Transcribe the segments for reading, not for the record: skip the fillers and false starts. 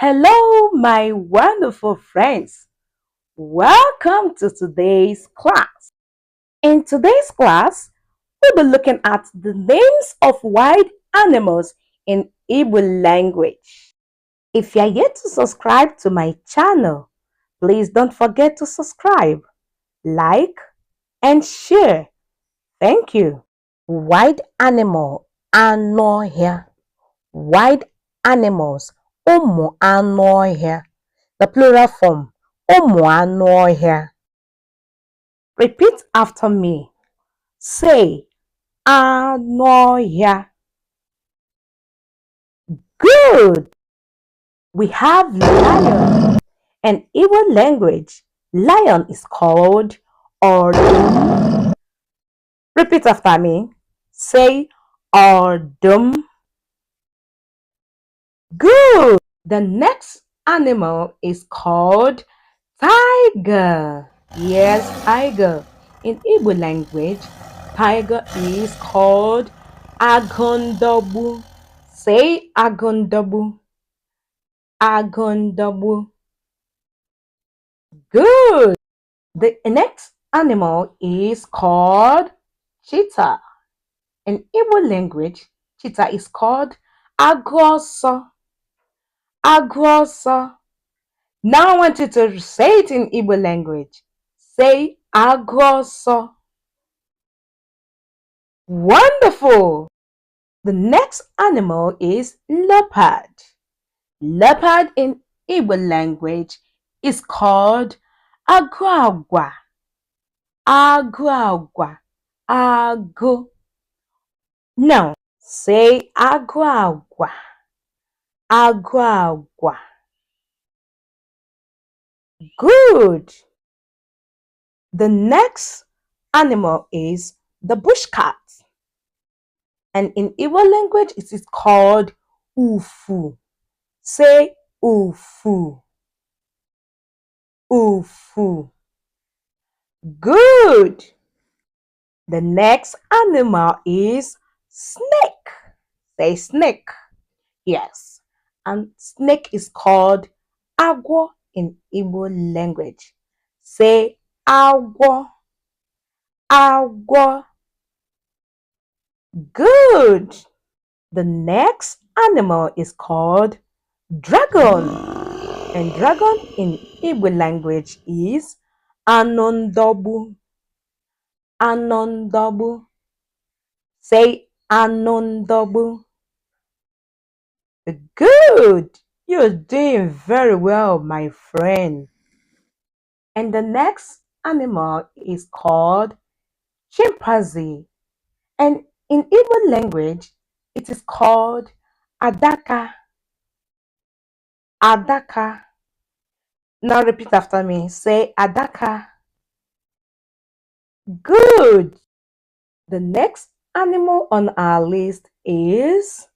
Hello, my wonderful friends. Welcome to today's class. In today's class, we'll be looking at the names of wild animals in Igbo language. If you're yet to subscribe to my channel, please don't forget to subscribe, like, and share. Thank you. Wild animal, Anụọhịa. Wild animals, Anụọhịa. The plural form, Anụọhịa. Repeat after me. Say, Anụọhịa. Good. We have lion. In Igbo language, lion is called Ọdụm. Repeat after me. Say, Ọdụm. Good. The next animal is called tiger. Yes, tiger. In Igbo language, tiger is called Agondobu. Say Agondobu. Agondobu. Good. The next animal is called cheetah. In Igbo language, cheetah is called Agụọsọ. Agụọsọ. Now I want you to say it in Igbo language. Say Agụọsọ. Wonderful. The next animal is leopard. Leopard in Igbo language is called Agụagwa. Agụagwa. Agụ. Now say Agụagwa. Agụagwa. Good. The next animal is the bush cat. And in Igbo language, it is called Ufu. Say Ufu. Ufu. Good. The next animal is snake. Say snake. Yes. And snake is called Agwọ in Igbo language. Say Agwọ. Agwọ. Good. The next animal is called dragon. And dragon in Igbo language is Anọndobu. Anọndobu. Say Anọndobu. Good. You're doing very well, my friend. And the next animal is called chimpanzee. And in Igbo language, it is called Adaka. Adaka. Now repeat after me. Say Adaka. Good. The next animal on our list is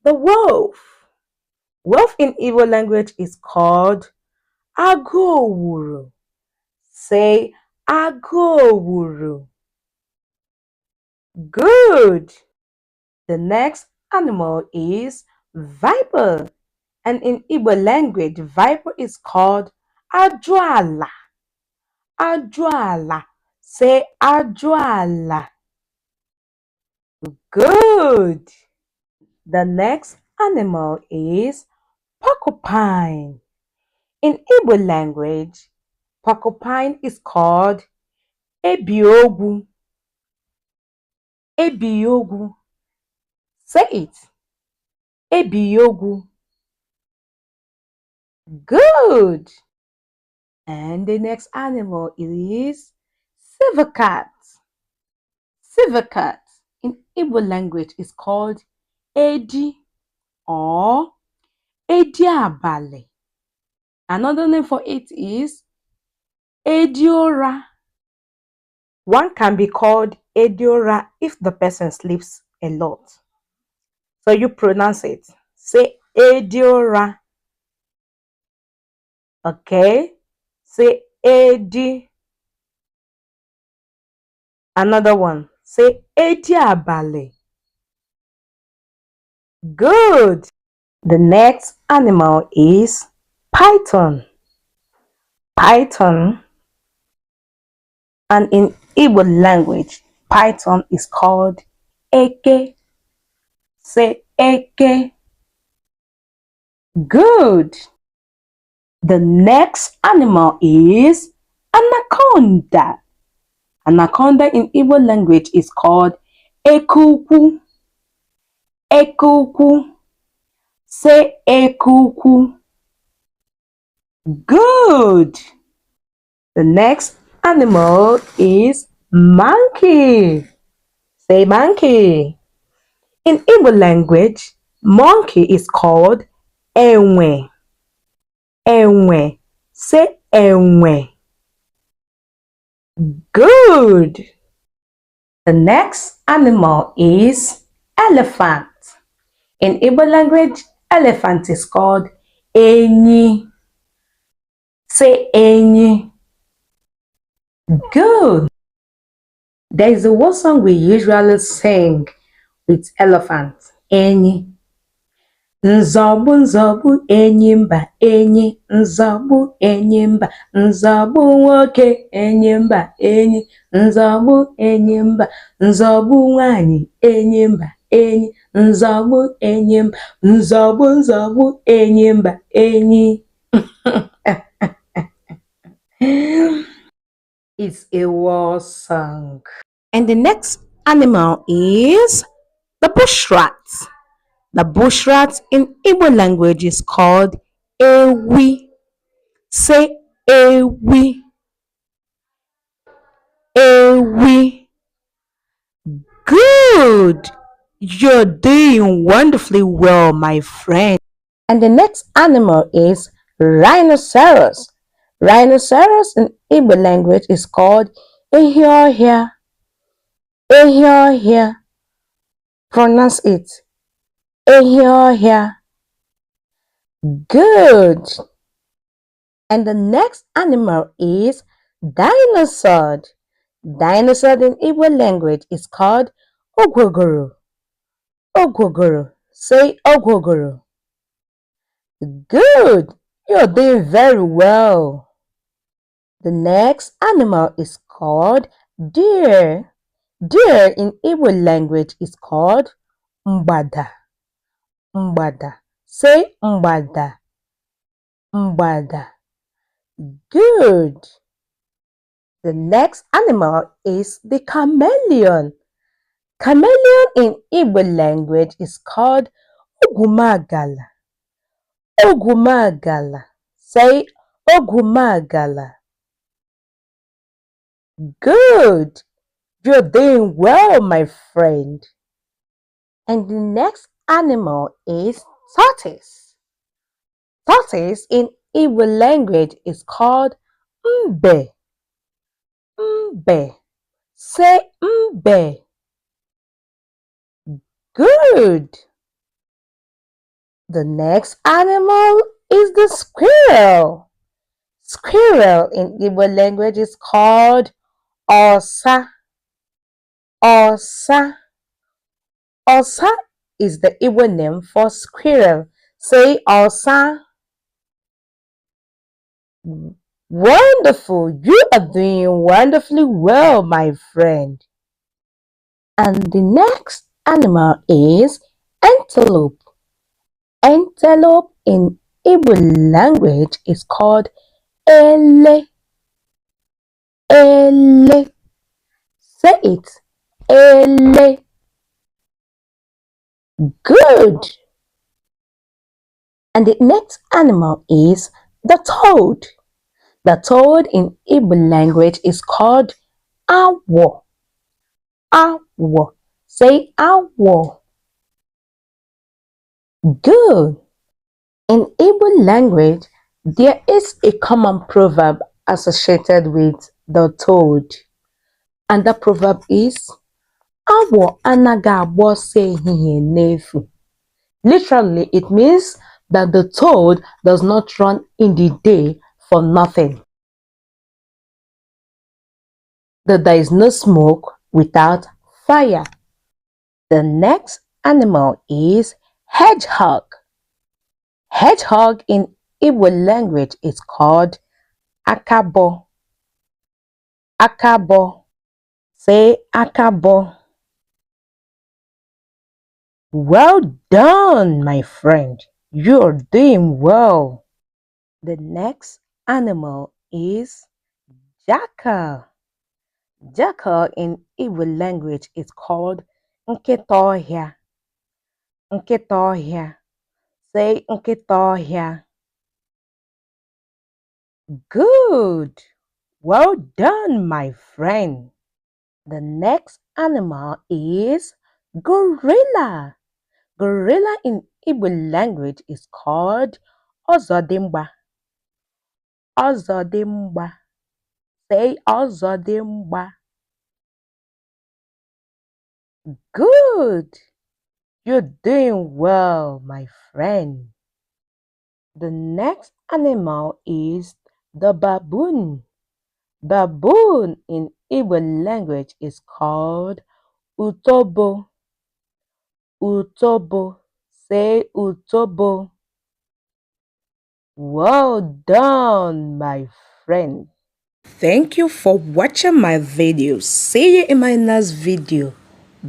the wolf. Wolf in Igbo language is called Agụowuru. Say Agụowuru. Good. The next animal is viper. And in Igbo language, viper is called Ajụala. Ajụala. Say Ajụala. Good. The next animal is porcupine. In Igbo language, porcupine is called Ebiogwu. Ebiogwu. Say it. Ebiogwu. Good. And the next animal is silver cat. Silver cat in Igbo language is called Edi or Ediabale. Another name for it is Ediora. One can be called Ediora if the person sleeps a lot. So you pronounce it. Say Ediora. Okay. Say Edi. Another one. Say Ediabale. Good. The next animal is python. Python, and in Igbo language, python is called eke. Say eke. Good. The next animal is anaconda. Anaconda in Igbo language is called ekuku. Ekuku. Say ekuku. Good. The next animal is monkey. Say monkey. In Igbo language, monkey is called enwe. Enwe. Say enwe. Good. The next animal is elephant. In Igbo language, elephant is called enyi. Say enyi. Good. There is a word song we usually sing with elephant. Enyi. Nzọgbu nzọgbu enyi mba enyi, nzọgbu enyi mba, nzọgbu nwoke enyi mba enyi, nzọgbu enyi mba, nzọgbu nwanyị enyi mba enyi, nzọgbu enyi mba, nzọgbu nzọgbu enyi mba enyi. It's a war song. And the next animal is the bush rat. The bush rat in Igbo language is called ewi. Say ewi. Ewi. Good. You're doing wonderfully well, my friend. And the next animal is rhinoceros. Rhinoceros in Igbo language is called Anụọhịa. Anụọhịa. Pronounce it. Anụọhịa. Good. And the next animal is dinosaur. Dinosaur in Igbo language is called ogwogoro. Ogwogoro. Say ogwogoro. Good. You're doing very well. The next animal is called deer. Deer in Igbo language is called mgbada. Mgbada. Say mgbada. Mgbada. Good. The next animal is the chameleon. Chameleon in Igbo language is called ogumagala. Ogumagala. Say ogumagala. Good. You're doing well, my friend. And the next animal is tortoise. Tortoise in Igbo language is called mbe. Mbe. Say mbe. Good. The next animal is the squirrel. Squirrel in Igbo language is called osa. Osa. Osa is the Igbo name for squirrel. Say osa. Wonderful. You are doing wonderfully well, my friend. And the next animal is antelope. Antelope in Igbo language is called ele. Ele. Say it. Ele. Good. And the next animal is the toad. The toad in Igbo language is called awo. Awo. Say awo. Good. In Igbo language, there is a common proverb associated with the toad. And the proverb is awo anaghị agba ọsọ ehihie n'efu. Literally, it means that the toad does not run in the day for nothing. That there is no smoke without fire. The next animal is hedgehog. Hedgehog in Igbo language is called akabo. Akabo. Say akabo. Well done, my friend. You're doing well. The next animal is jackal. Jackal in Igbo language is called nkịta. Nkịta. Say nkịta. Good. Well done, my friend. The next animal is gorilla. Gorilla in Igbo language is called ọzọdimgba. Ọzọdimgba. Say ọzọdimgba. Good. You're doing well, my friend. The next animal is the baboon. Baboon in Igbo language is called utobo. Utobo. Say utobo. Well done, my friend. Thank you for watching my video. See you in my next video.